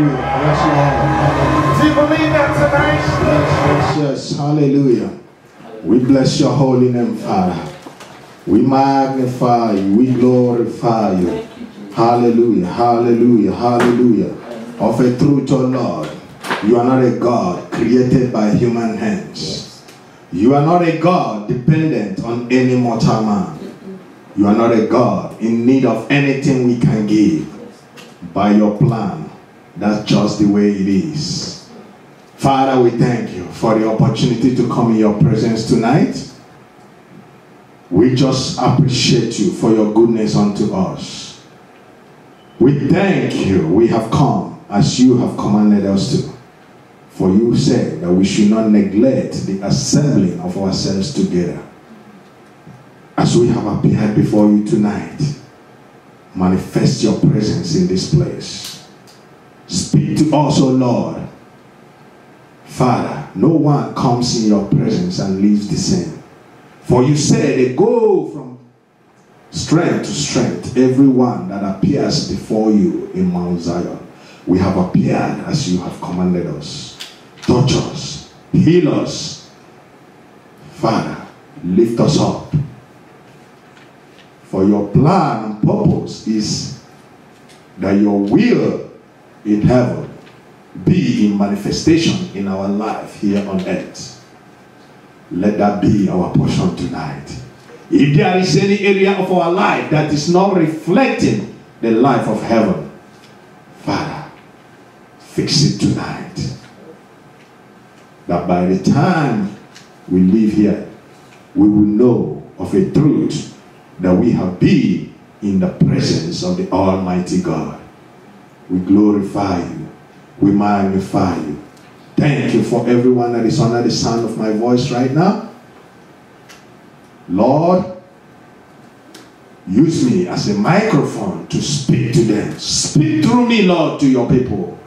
Hallelujah. Yes, Lord. Do you believe that tonight? Yes, yes, yes. Hallelujah. We bless your holy name, Father. We magnify you. We glorify you. Hallelujah. Hallelujah. Hallelujah. Of a truth, O Lord, you are not a God created by human hands. You are not a God dependent on any mortal man. You are not a God in need of anything we can give. By your plan, that's just the way it is. Father, we thank you for the opportunity to come in your presence tonight. We just appreciate you for your goodness unto us. We thank you we have come as you have commanded us to. For you said that we should not neglect the assembling of ourselves together. As we have appeared before you tonight, manifest your presence in this place. Speak to us, O Lord. Father, no one comes in your presence and leaves the same. For you said they go from strength to strength, everyone that appears before you in Mount Zion. We have appeared as you have commanded us. Touch us, heal us. Father, lift us up. For your plan and purpose is that your will in heaven be in manifestation in our life here on earth. Let that be our portion tonight. If there is any area of our life that is not reflecting the life of heaven, Father, fix it tonight. That by the time we leave here, we will know of a truth that we have been in the presence of the Almighty God. We glorify you. We magnify you. Thank you for everyone that is under the sound of my voice right now. Lord, use me as a microphone to speak to them. Speak through me, Lord, to your people.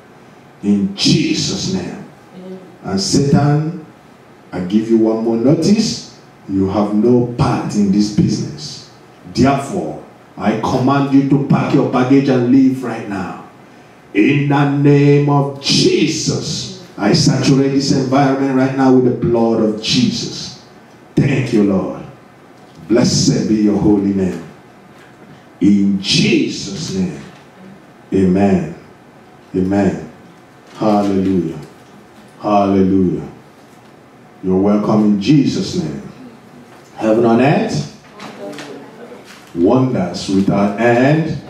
In Jesus' name. And Satan, I give you one more notice. You have no part in this business. Therefore, I command you to pack your baggage and leave right now. In the name of Jesus, I saturate this environment right now with the blood of Jesus. Thank you, Lord. Blessed be your holy name. In Jesus' name. Amen. Amen. Hallelujah. Hallelujah. You're welcome in Jesus' name. Heaven on earth. Wonders without end.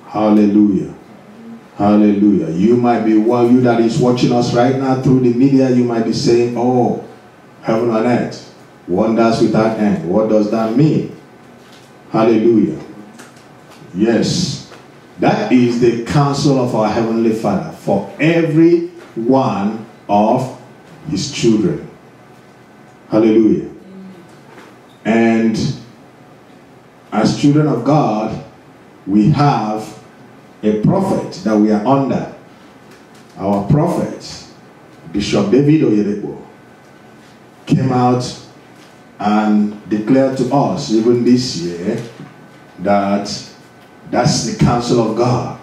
Hallelujah. Hallelujah. You might be one, you that is watching us right now through the media, you might be saying, oh, heaven on earth. Wonders without end. What does that mean? Hallelujah. Yes. That is the counsel of our Heavenly Father for every one of his children. Hallelujah. And as children of God, we have a prophet that we are under. Our prophet, Bishop David Oyedepo, came out and declared to us even this year that that's the counsel of God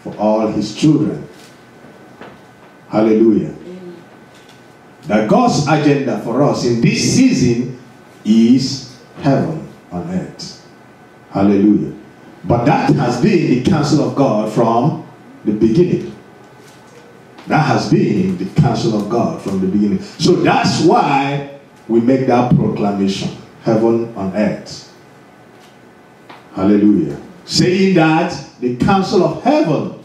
for all his children. Hallelujah. That God's agenda for us in this season is heaven on earth. Hallelujah. But that has been the counsel of God from the beginning. That has been the counsel of God from the beginning. So that's why we make that proclamation. Heaven on earth. Hallelujah. Saying that the counsel of heaven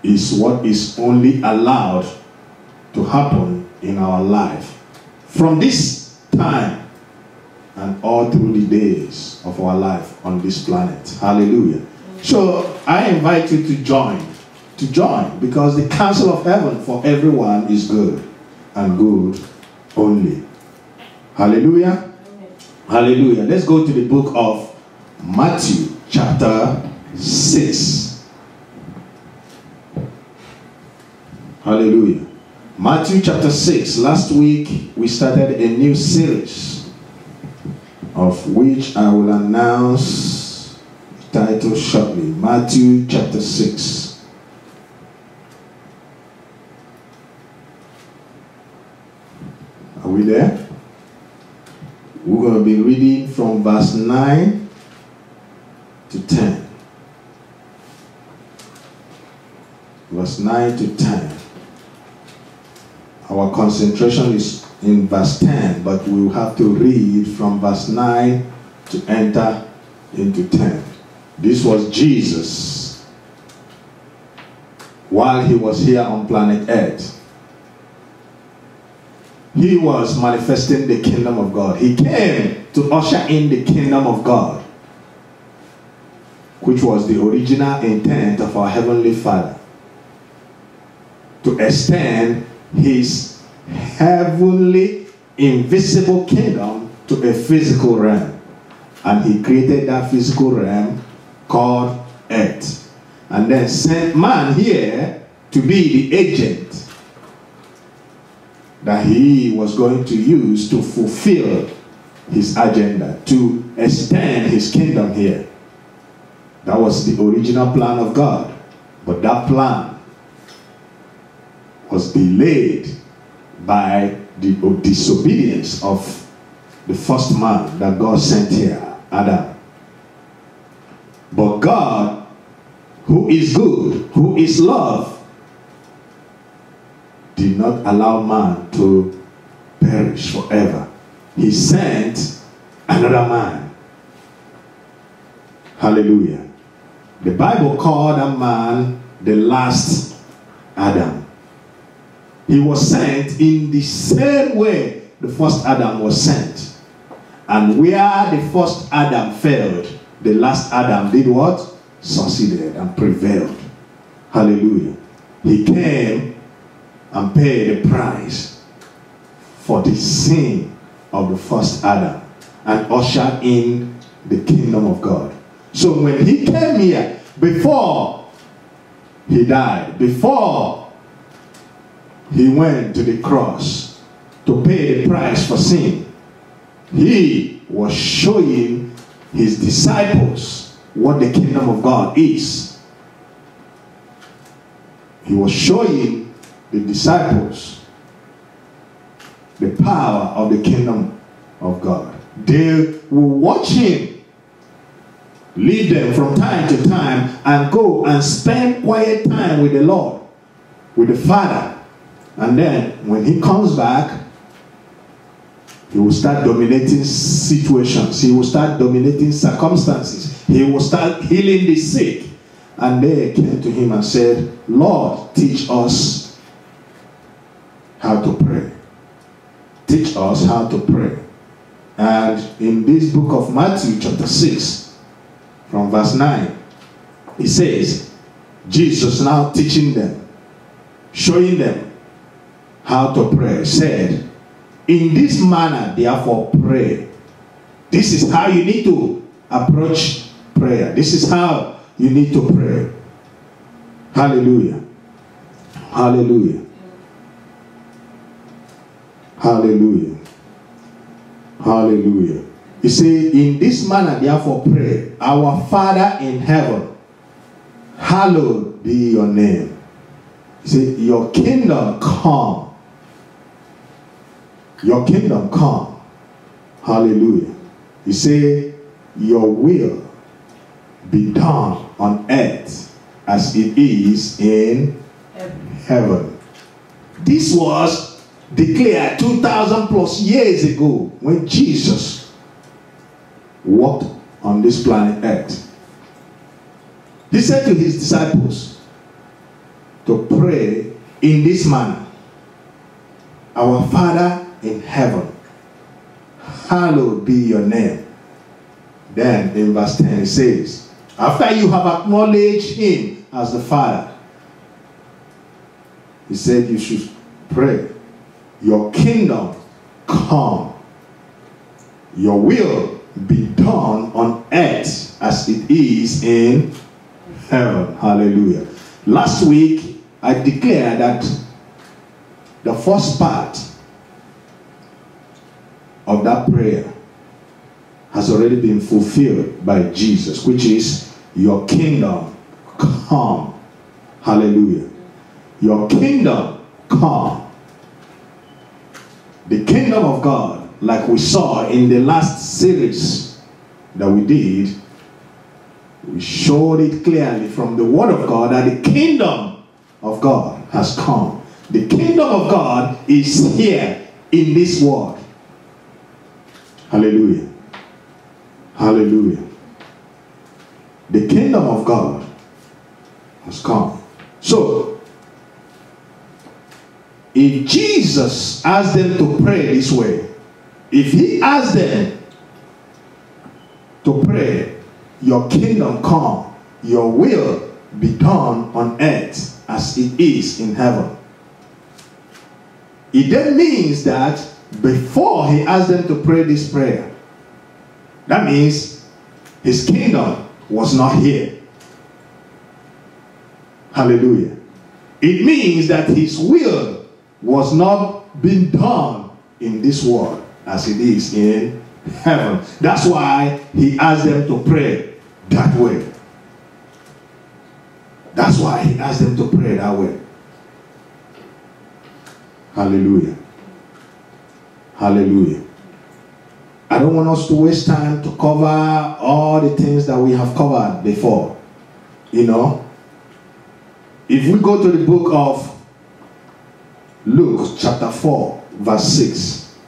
is what is only allowed to happen in our life from this time and all through the days of our life on this planet. Hallelujah. So I invite you to join because the counsel of heaven for everyone is good and good only. Hallelujah. Hallelujah. Let's go to the book of Matthew chapter 6. Hallelujah. Matthew chapter 6. Last week we started a new series of which I will announce title shortly. Matthew chapter 6. Are we there? We're going to be reading from verse 9 to 10. Verse 9 to 10. Our concentration is in verse 10, but we will have to read from verse 9 to enter into 10. This was Jesus while he was here on planet Earth. He was manifesting the kingdom of God. He came to usher in the kingdom of God, which was the original intent of our Heavenly Father, to extend his heavenly invisible kingdom to a physical realm. And he created that physical realm called earth, and then sent man here to be the agent that he was going to use to fulfill his agenda, to extend his kingdom here. That was the original plan of God. But that plan was delayed by the disobedience of the first man that God sent here, Adam. But God, who is good, who is love, did not allow man to perish forever. He sent another man. Hallelujah. The Bible called that man the last Adam. He was sent in the same way the first Adam was sent. And where the first Adam failed, the last Adam did what? Succeeded and prevailed. Hallelujah. He came and paid the price for the sin of the first Adam and ushered in the kingdom of God. So when he came here, before he died, before he went to the cross to pay the price for sin, he was showing his disciples what the kingdom of God is. He was showing the disciples the power of the kingdom of God. They will watch him, lead them from time to time, and go and spend quiet time with the Lord, with the Father. And then when he comes back, he will start dominating situations. He will start dominating circumstances. He will start healing the sick. And they came to him and said, Lord, teach us how to pray. Teach us how to pray. And in this book of Matthew chapter 6, from verse 9, it says, Jesus now teaching them, showing them how to pray, said, in this manner, therefore, pray. This is how you need to approach prayer. This is how you need to pray. Hallelujah. Hallelujah. Hallelujah. Hallelujah. You see, in this manner, therefore, pray. Our Father in heaven, hallowed be your name. You see, your kingdom come. Your kingdom come. Hallelujah. You say, your will be done on earth as it is in heaven. This was declared 2,000 plus years ago when Jesus walked on this planet earth. He said to his disciples to pray in this manner. Our Father in heaven, hallowed be your name. Then in verse 10 it says, after you have acknowledged him as the Father, he said you should pray, your kingdom come, your will be done on earth as it is in heaven. Hallelujah. Last week I declared that the first part of that prayer has already been fulfilled by Jesus, which is your kingdom come. Hallelujah. Your kingdom come. The kingdom of God, like we saw in the last series that we did, we showed it clearly from the word of God that the kingdom of God has come. The kingdom of God is here in this world. Hallelujah. Hallelujah. The kingdom of God has come. So, if Jesus asked them to pray this way, if he asked them to pray, your kingdom come, your will be done on earth as it is in heaven, it then means that before he asked them to pray this prayer, that means his kingdom was not here. Hallelujah. It means that his will was not being done in this world as it is in heaven. That's why he asked them to pray that way. That's why he asked them to pray that way. Hallelujah. Hallelujah. I don't want us to waste time to cover all the things that we have covered before. You know, if we go to the book of Luke chapter 4 verse 6,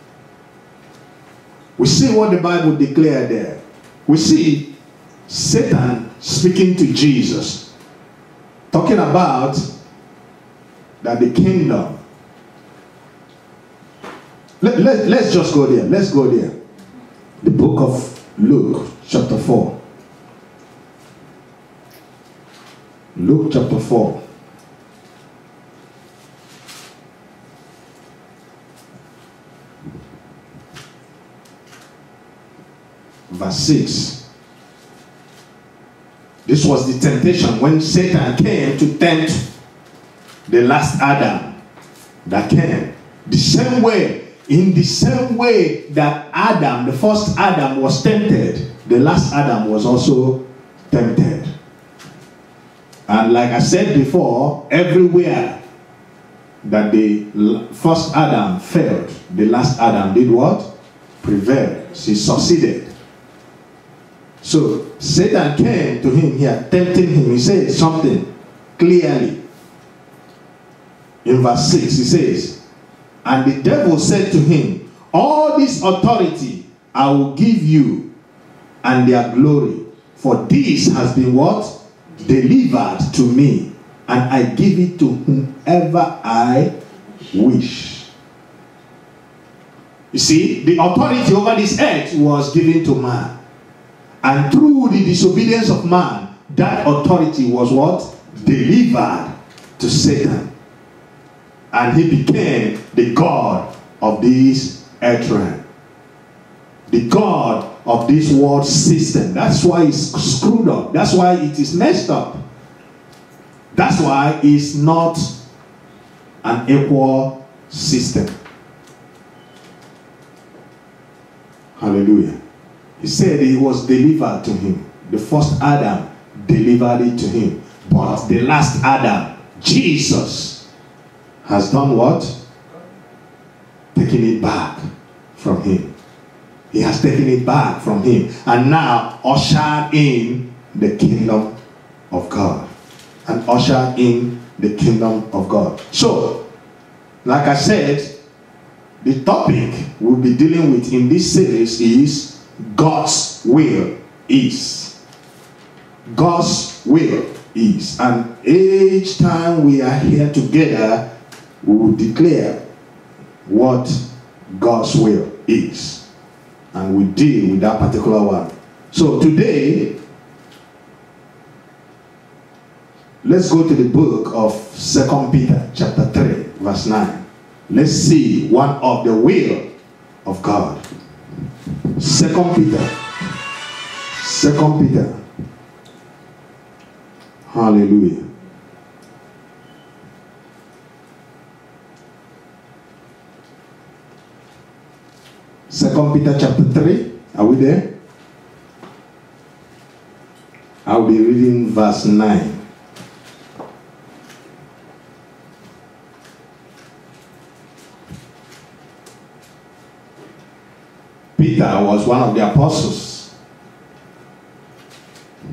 we see what the Bible declared there. We see Satan speaking to Jesus, talking about that the kingdom. Let's just go there. Let's go there. The book of Luke chapter 4. Luke chapter 4. Verse 6. This was the temptation when Satan came to tempt the last Adam that came. The same way, in the same way that Adam, the first Adam, was tempted, the last Adam was also tempted. And like I said before, everywhere that the first Adam failed, the last Adam did what? Prevailed. He succeeded. So Satan came to him here, tempting him. He said something clearly. In verse 6, he says, and the devil said to him, all this authority I will give you and their glory, for this has been what? Delivered to me, and I give it to whomever I wish. You see, the authority over this earth was given to man. And through the disobedience of man, that authority was what? Delivered to Satan. And he became the God of this earth realm. The God of this world system. That's why it's screwed up. That's why it is messed up. That's why it's not an equal system. Hallelujah. He said it was delivered to him. The first Adam delivered it to him. But the last Adam, Jesus, has done what? Taken it back from him. He has taken it back from him. And now ushered in the kingdom of God. And ushered in the kingdom of God. So, like I said, the topic we'll be dealing with in this series is God's will is. God's will is. And each time we are here together, we will declare what God's will is. And we deal with that particular one. So today, let's go to the book of 2 Peter chapter 3 verse 9. Let's see one of the will of God. 2 Peter. 2 Peter. Hallelujah. Second Peter chapter 3. Are we there? I'll be reading verse 9. Peter was one of the apostles,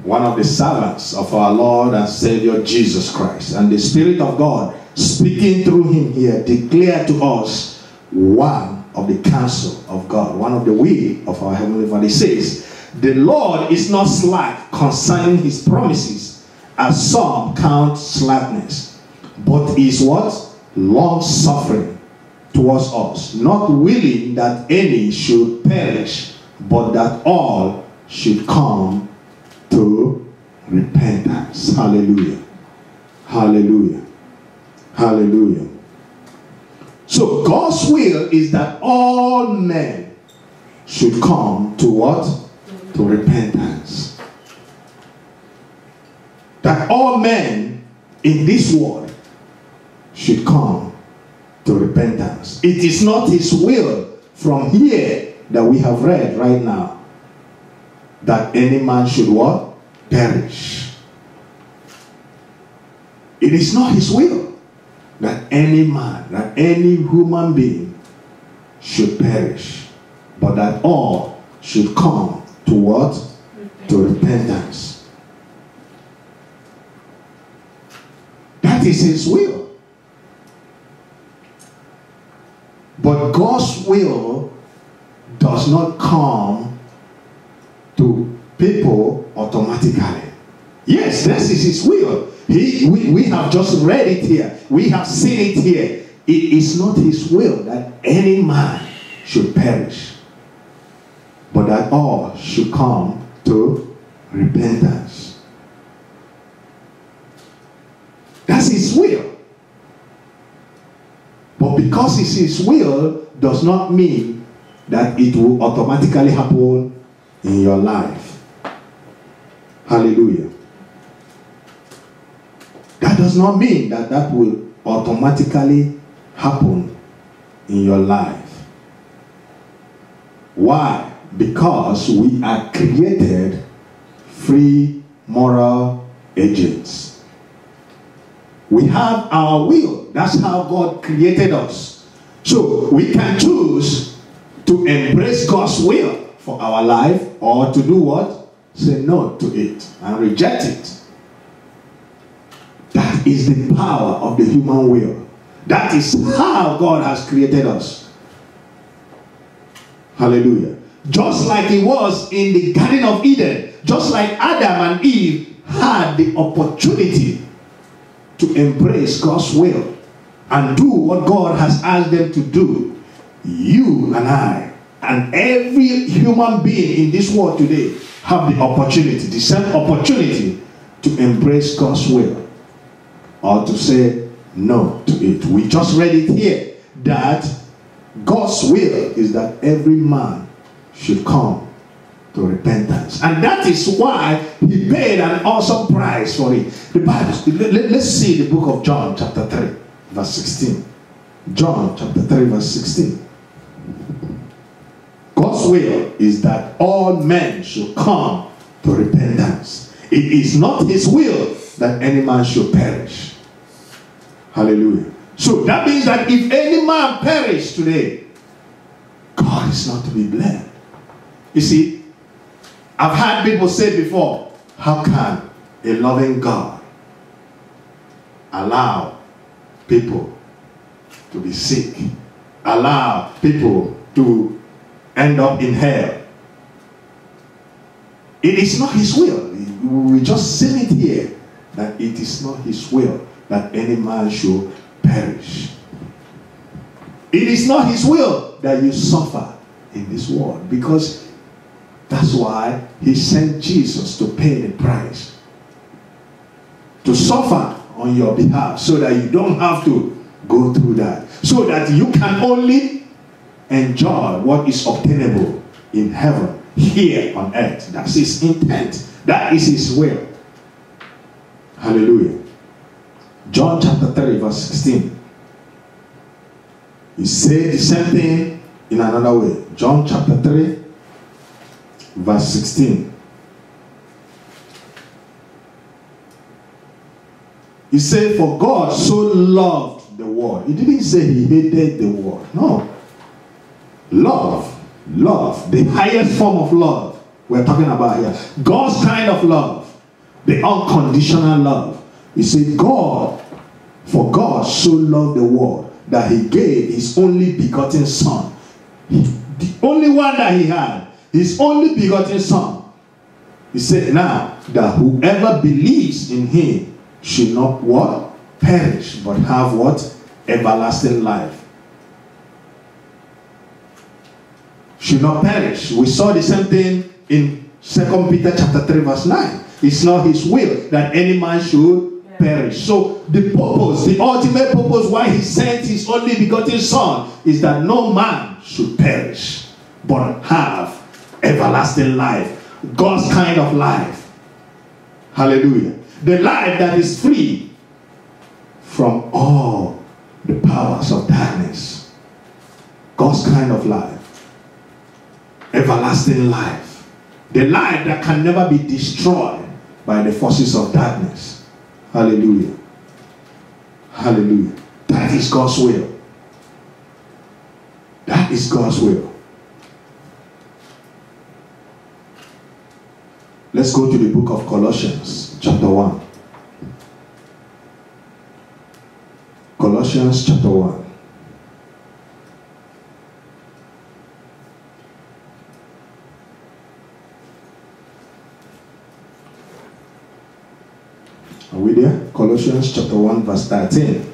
one of the servants of our Lord and Savior Jesus Christ. And the Spirit of God, speaking through him here, declared to us one of the counsel of God, one of the will of our Heavenly Father. He says, the Lord is not slack concerning his promises, as some count slackness, but is what? Long-suffering towards us, not willing that any should perish, but that all should come to repentance. Hallelujah. Hallelujah. Hallelujah. So God's will is that all men should come to what? To repentance. That all men in this world should come to repentance. It is not his will from here that we have read right now that any man should what? Perish. It is not his will that any man, that any human being should perish, but that all should come to what? To repentance. That is his will. But God's will does not come to people automatically. Yes, this is his will. We have just read it here. We have seen it here. It is not his will that any man should perish, but that all should come to repentance. That's his will. But because it's his will does not mean that it will automatically happen in your life. Hallelujah. That does not mean that that will automatically happen in your life. Why? Because we are created free moral agents. We have our will. That's how God created us. So we can choose to embrace God's will for our life, or to do what? Say no to it and reject it. That is the power of the human will. That is how God has created us. Hallelujah. Just like it was in the Garden of Eden, just like Adam and Eve had the opportunity to embrace God's will and do what God has asked them to do, you and I and every human being in this world today have the opportunity, the same opportunity, to embrace God's will or to say no to it. We just read it here that God's will is that every man should come to repentance. And that is why he paid an awesome price for it. The Bible, let's see the book of John chapter 3 verse 16. John chapter 3 verse 16. God's will is that all men should come to repentance. It is not his will that any man should perish. Hallelujah. So that means that if any man perish today, God is not to be blamed. You see, I've had people say before, how can a loving God allow people to be sick, allow people to end up in hell? It is not his will. We just seen it here that it is not his will that any man should perish. It is not his will that you suffer in this world, because that's why he sent Jesus to pay the price, to suffer on your behalf, so that you don't have to go through that, so that you can only enjoy what is obtainable in heaven here on earth. That's his intent. That is his will. Hallelujah. John chapter 3 verse 16. He said the same thing in another way. John chapter 3 verse 16. He said, for God so loved the world. He didn't say he hated the world. No. Love. Love. The highest form of love we're talking about here. God's kind of love. The unconditional love. He said, for God so loved the world that he gave his only begotten son. The only one that he had. His only begotten son. He said now that whoever believes in him should not what? Perish, but have what? Everlasting life. Should not perish. We saw the same thing in 2 Peter chapter 3 verse 9. It's not his will that any man should perish. So the purpose, the ultimate purpose why he sent his only begotten son is that no man should perish, but have everlasting life. God's kind of life. Hallelujah. The life that is free from all the powers of darkness. God's kind of life. Everlasting life. The life that can never be destroyed by the forces of darkness. Hallelujah. Hallelujah. That is God's will. That is God's will. Let's go to the book of Colossians, chapter 1. Colossians, chapter 1. Are we there? Colossians, chapter 1, verse 13.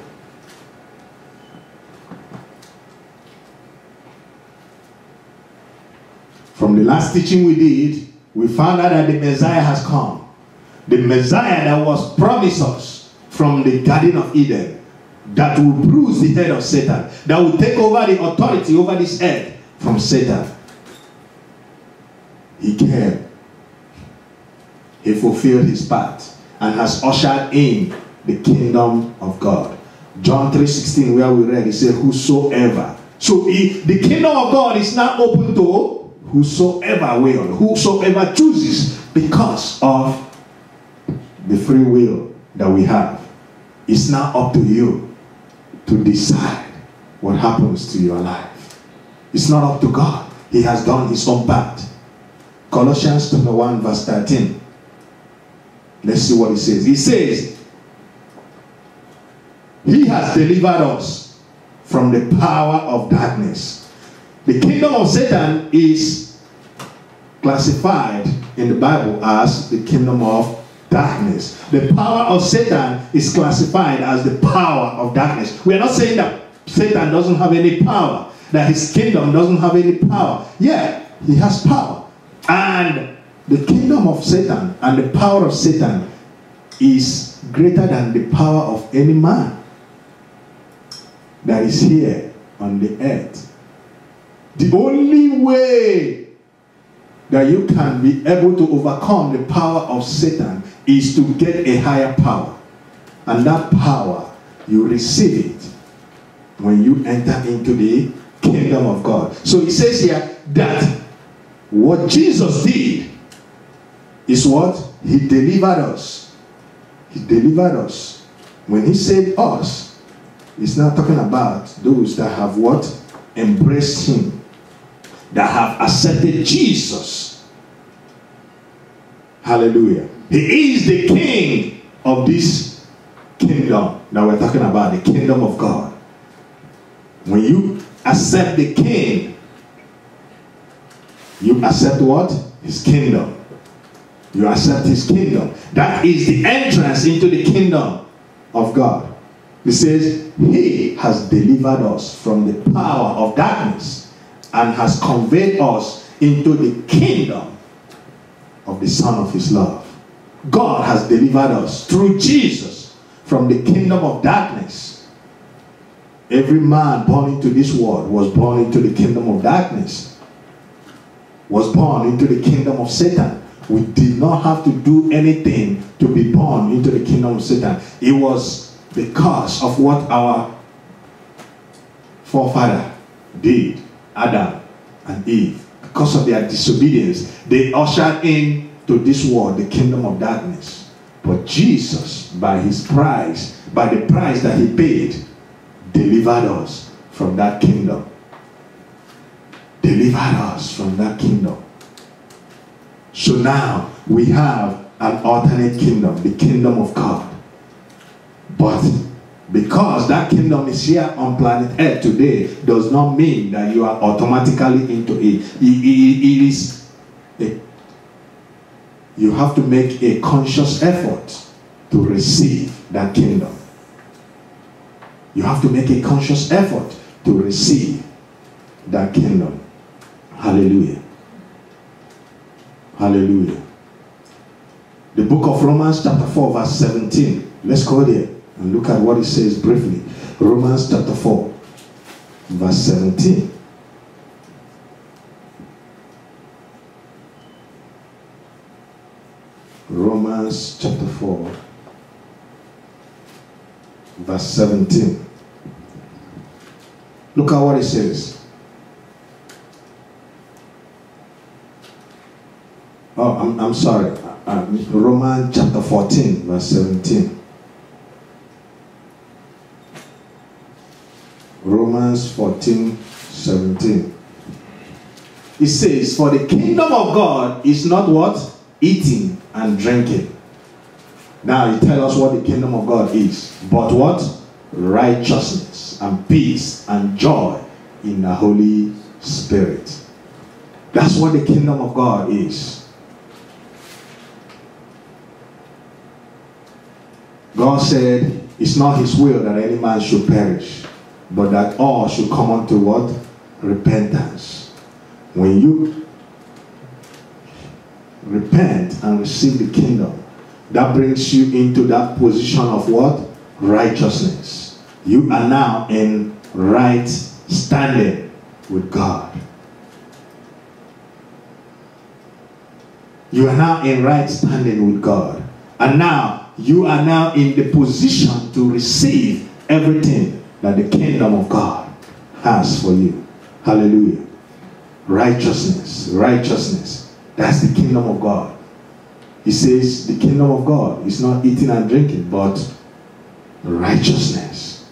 From the last teaching we did, we found out that the Messiah has come. The Messiah that was promised us from the Garden of Eden, that will bruise the head of Satan, that will take over the authority over this earth from Satan. He came. He fulfilled his part and has ushered in the kingdom of God. John 3:16, where we read, he said, whosoever. So the kingdom of God is now open to whosoever will, whosoever chooses, because of the free will that we have. It's now up to you to decide what happens to your life. It's not up to God. He has done his own part. Colossians chapter 1 verse 13. Let's see what he says. He says, he has delivered us from the power of darkness. The kingdom of Satan is classified in the Bible as the kingdom of darkness. The power of Satan is classified as the power of darkness. We are not saying that Satan doesn't have any power, that his kingdom doesn't have any power. Yeah, he has power. And the kingdom of Satan and the power of Satan is greater than the power of any man that is here on the earth. The only way that you can be able to overcome the power of Satan is to get a higher power. And that power, you receive it when you enter into the kingdom of God. So he says here that what Jesus did is what? He delivered us. He delivered us. When he said us, he's not talking about those that have what? Embraced him, that have accepted Jesus. Hallelujah. He is the king of this kingdom that we're talking about, the kingdom of God. When you accept the king, you accept what? His kingdom. You accept his kingdom. That is the entrance into the kingdom of God. He says, he has delivered us from the power of darkness and has conveyed us into the kingdom of the Son of his love. God has delivered us through Jesus from the kingdom of darkness. Every man born into this world was born into the kingdom of darkness, was born into the kingdom of Satan. We did not have to do anything to be born into the kingdom of Satan. It was because of what our forefather did, Adam and Eve. Because of their disobedience, they ushered in to this world the kingdom of darkness. But Jesus, by his price, by the price that he paid, delivered us from that kingdom. Delivered us from that kingdom. So now we have an alternate kingdom, the kingdom of God. But because that kingdom is here on planet Earth today, does not mean that you are automatically into it. You have to make a conscious effort to receive that kingdom. You have to make a conscious effort to receive that kingdom. Hallelujah. Hallelujah. The book of Romans chapter 4 verse 17. Let's go there and look at what it says briefly. Romans chapter 4 verse 17. Romans chapter 4 verse 17. Look at what it says. Oh, I'm sorry. Romans chapter 14 verse 17. Romans 14, 17. It says, for the kingdom of God is not what? Eating and drinking. Now you tell us what the kingdom of God is. But what? Righteousness and peace and joy in the Holy Spirit. That's what the kingdom of God is. God said it's not his will that any man should perish, but that all should come unto what? Repentance. When you repent and receive the kingdom, that brings you into that position of what? Righteousness. You are now in right standing with God. You are now in right standing with God. And now, you are now in the position to receive everything that the kingdom of God has for you. Hallelujah. Righteousness. Righteousness. That's the kingdom of God. He says the kingdom of God is not eating and drinking, but righteousness.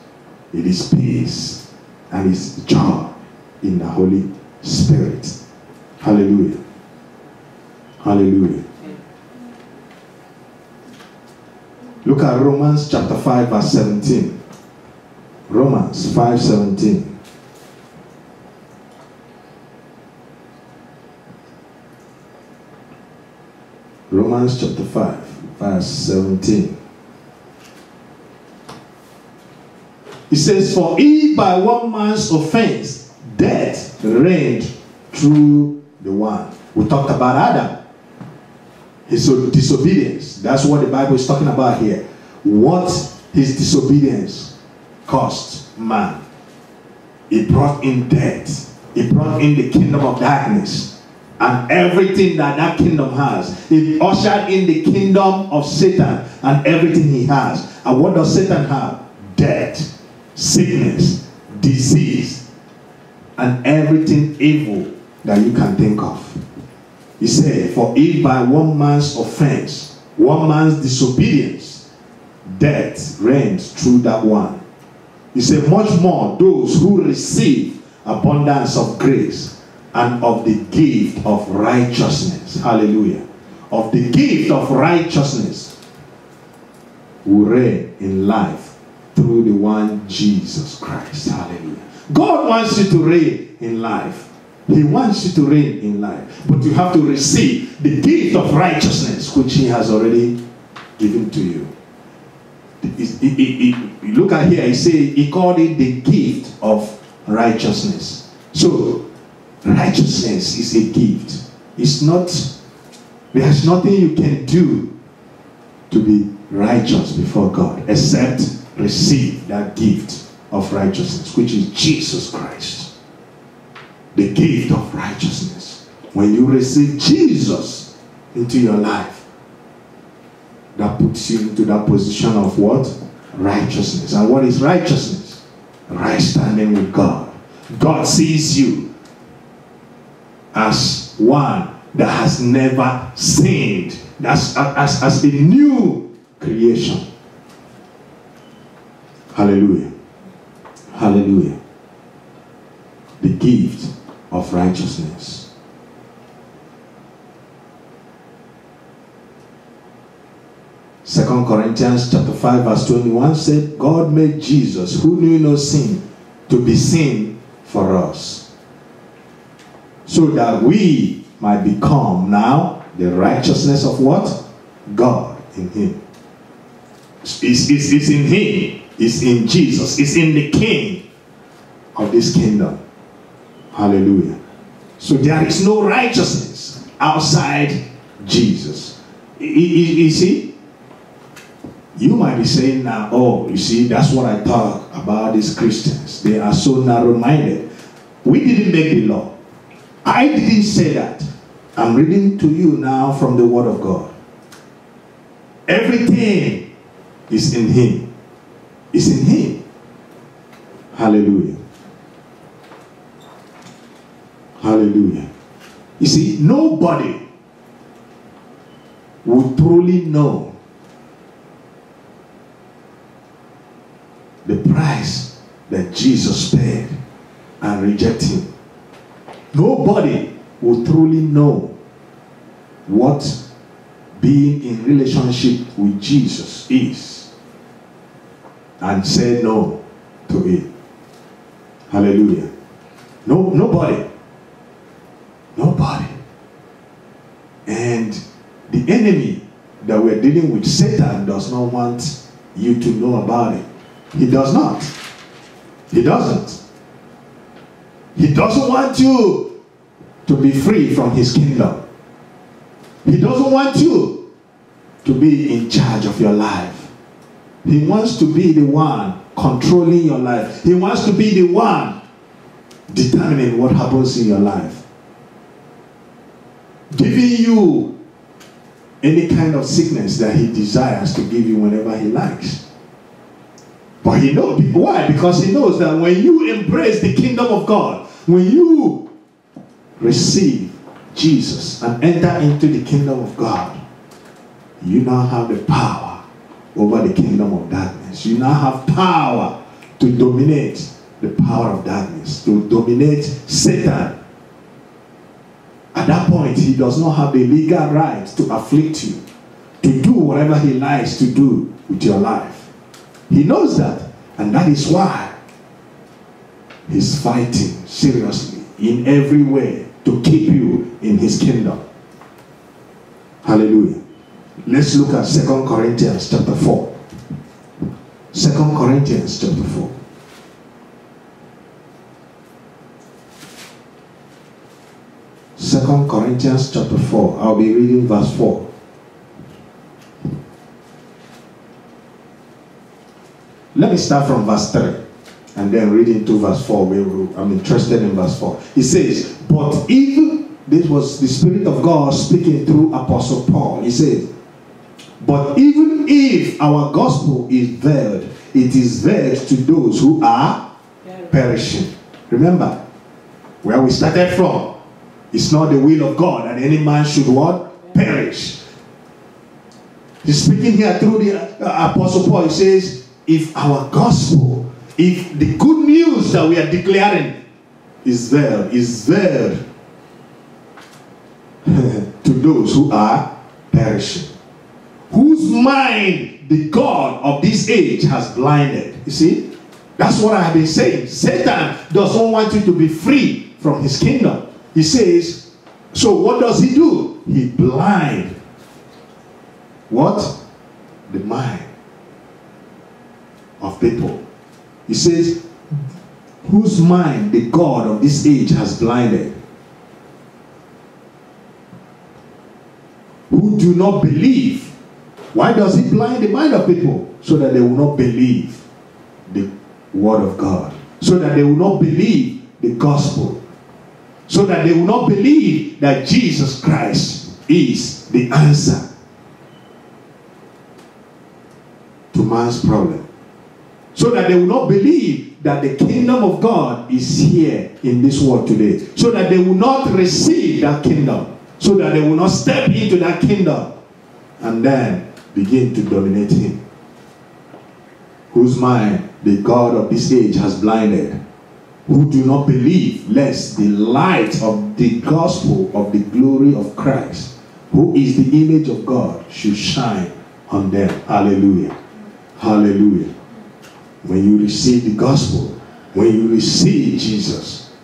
It is peace and it's joy in the Holy Spirit. Hallelujah. Hallelujah. Look at Romans chapter 5 verse 17. Romans 5:17. Romans chapter 5 verse 17. It says, for if by one man's offense death reigned through the one. We talked about Adam. His disobedience. That's what the Bible is talking about here. What his disobedience cost man. It brought in death. It brought in the kingdom of darkness. And everything that that kingdom has. It ushered in the kingdom of Satan and everything he has. And what does Satan have? Death, sickness, disease, and everything evil that you can think of. He said, for if by one man's offense, one man's disobedience, death reigns through that one. He said, much more those who receive abundance of grace and of the gift of righteousness. Hallelujah. Of the gift of righteousness will reign in life through the one Jesus Christ. Hallelujah. God wants you to reign in life. He wants you to reign in life. But you have to receive the gift of righteousness which he has already given to you. Look at here. He called it the gift of righteousness. So, righteousness is a gift. It's not, there's nothing you can do to be righteous before God except receive that gift of righteousness, which is Jesus Christ. The gift of righteousness. When you receive Jesus into your life, that puts you into that position of what? Righteousness. And what is righteousness? Right standing with God. God sees you as one that has never sinned. As a new creation. Hallelujah. Hallelujah. The gift of righteousness. Second Corinthians chapter 5 verse 21 said, God made Jesus, who knew no sin, to be sin for us, so that we might become now the righteousness of what? God in him. It's in him. It's in Jesus. It's in the King of this kingdom. Hallelujah. So there is no righteousness outside Jesus. You see? You might be saying now, oh, you see, that's what I talk about these Christians. They are so narrow-minded. We didn't make the law. I didn't say that. I'm reading to you now from the Word of God. Everything is in him. It's in him. Hallelujah. Hallelujah. You see, nobody will truly know the price that Jesus paid and reject him. Nobody will truly know what being in relationship with Jesus is and say no to it. Hallelujah. Nobody. Nobody. And the enemy that we're dealing with, Satan, does not want you to know about it. He does not. He doesn't. He doesn't want you to be free from his kingdom. He doesn't want you to be in charge of your life. He wants to be the one controlling your life. He wants to be the one determining what happens in your life. Giving you any kind of sickness that he desires to give you whenever he likes. But he knows. Why? Because he knows that when you embrace the kingdom of God, when you receive Jesus and enter into the kingdom of God, you now have the power over the kingdom of darkness. You now have power to dominate the power of darkness, to dominate Satan. At that point, he does not have the legal right to afflict you, to do whatever he likes to do with your life. He knows that, and that is why he's fighting seriously in every way to keep you in his kingdom. Hallelujah. Let's look at 2 Corinthians chapter 4. 2 Corinthians chapter 4. Second Corinthians chapter 4. I'll be reading verse 4. Let me start from verse 3 and then read into verse 4. I'm interested in verse 4. It says, but even, this was the Spirit of God speaking through Apostle Paul. He says, but even if our gospel is veiled, it is veiled to those who are perishing. Remember where we started from. It's not the will of God that any man should what? Perish. He's speaking here through the Apostle Paul. He says, if our gospel, if the good news that we are declaring is veiled to those who are perishing, whose mind the God of this age has blinded. You see, that's what I have been saying. Satan does not want you to be free from his kingdom. He says, so what does he do? He blinds what? The mind of people. He says, whose mind the God of this age has blinded, who do not believe. Why does he blind the mind of people? So that they will not believe the word of God, so that they will not believe the gospel, so that they will not believe that Jesus Christ is the answer to man's problem, so that they will not believe that the kingdom of God is here in this world today, so that they will not receive that kingdom, so that they will not step into that kingdom and then begin to dominate him. Whose mind the God of this age has blinded, who do not believe, lest the light of the gospel of the glory of Christ, who is the image of God, should shine on them. Hallelujah. Hallelujah. When you receive the gospel, when you receive Jesus,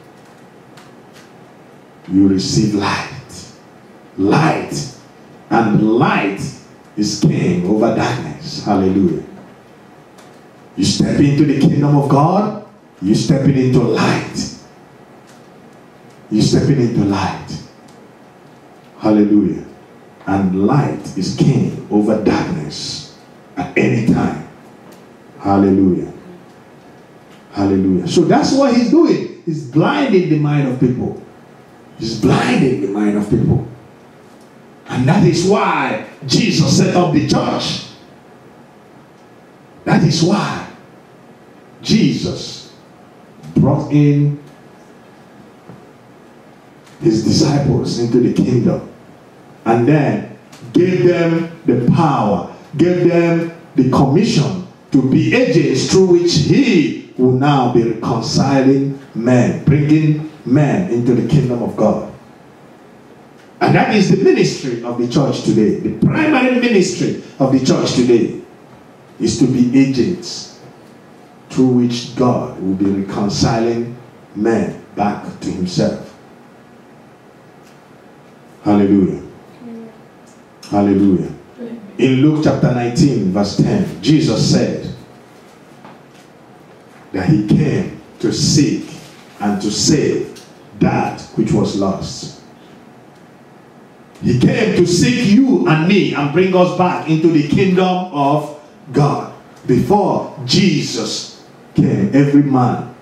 you receive light. Light. And light is king over darkness. Hallelujah. You step into the kingdom of God, you stepping into light. You stepping into light. Hallelujah. And light is king over darkness at any time. Hallelujah. Hallelujah. So that's what he's doing. He's blinding the mind of people. He's blinding the mind of people. And that is why Jesus set up the church. That is why Jesus brought in his disciples into the kingdom and then gave them the power, gave them the commission to be agents through which he will now be reconciling men, bringing men into the kingdom of God. And that is the ministry of the church today. The primary ministry of the church today is to be agents through which God will be reconciling men back to himself. Hallelujah. Hallelujah. In Luke chapter 19 verse 10, Jesus said that he came to seek and to save that which was lost. He came to seek you and me and bring us back into the kingdom of God. Before Jesus came, every man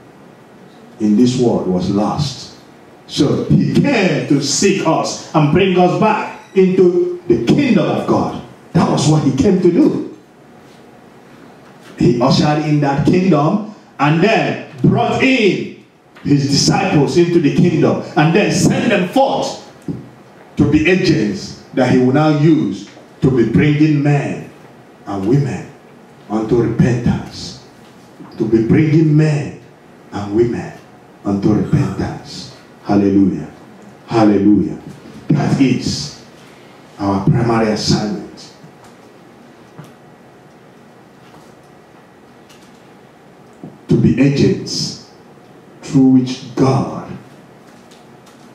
in this world was lost. So he came to seek us and bring us back into the kingdom of God. That was what he came to do. He ushered in that kingdom and then brought in his disciples into the kingdom and then sent them forth to be agents that he will now use to be bringing men and women unto repentance. To be bringing men and women unto repentance. Hallelujah. Hallelujah. That is our primary assignment. To be agents through which God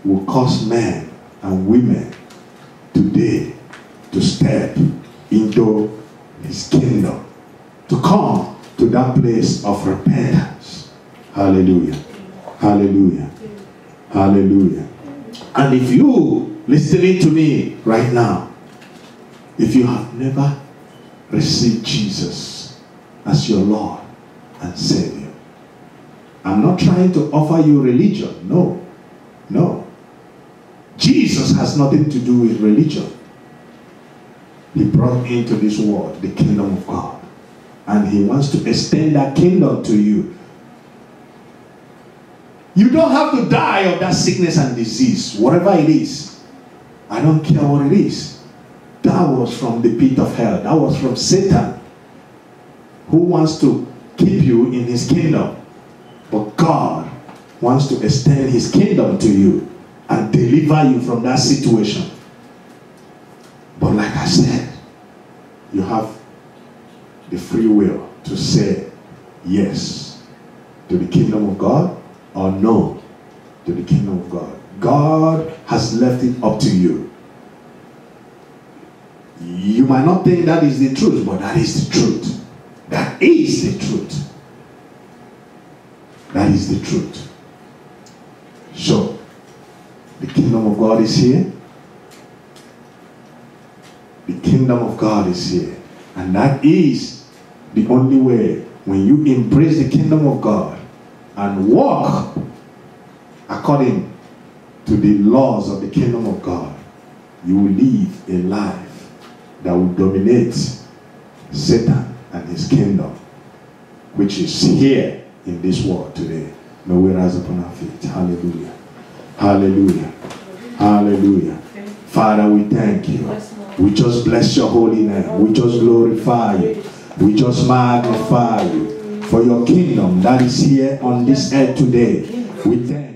will cause men and women today to step into his kingdom, to come to that place of repentance. Hallelujah. Hallelujah. Hallelujah. And if you listening to me right now, if you have never received Jesus as your Lord and Savior, I'm not trying to offer you religion. No. No. Jesus has nothing to do with religion. He brought into this world the kingdom of God. And he wants to extend that kingdom to you. You don't have to die of that sickness and disease, whatever it is. I don't care what it is. That was from the pit of hell. That was from Satan, who wants to keep you in his kingdom. But God wants to extend his kingdom to you and deliver you from that situation. But like I said, you have the free will to say yes to the kingdom of God or no to the kingdom of God. God has left it up to you. You might not think that is the truth, but that is the truth. That is the truth. That is the truth. So, the kingdom of God is here. The kingdom of God is here. And that is the only way. When you embrace the kingdom of God and walk according to the laws of the kingdom of God, you will live a life that will dominate Satan and his kingdom, which is here in this world today. May we rise upon our feet. Hallelujah. Hallelujah. Hallelujah. Father, we thank you. We just bless your holy name. We just glorify you. We just magnify you for your kingdom that is here on this earth today. We thank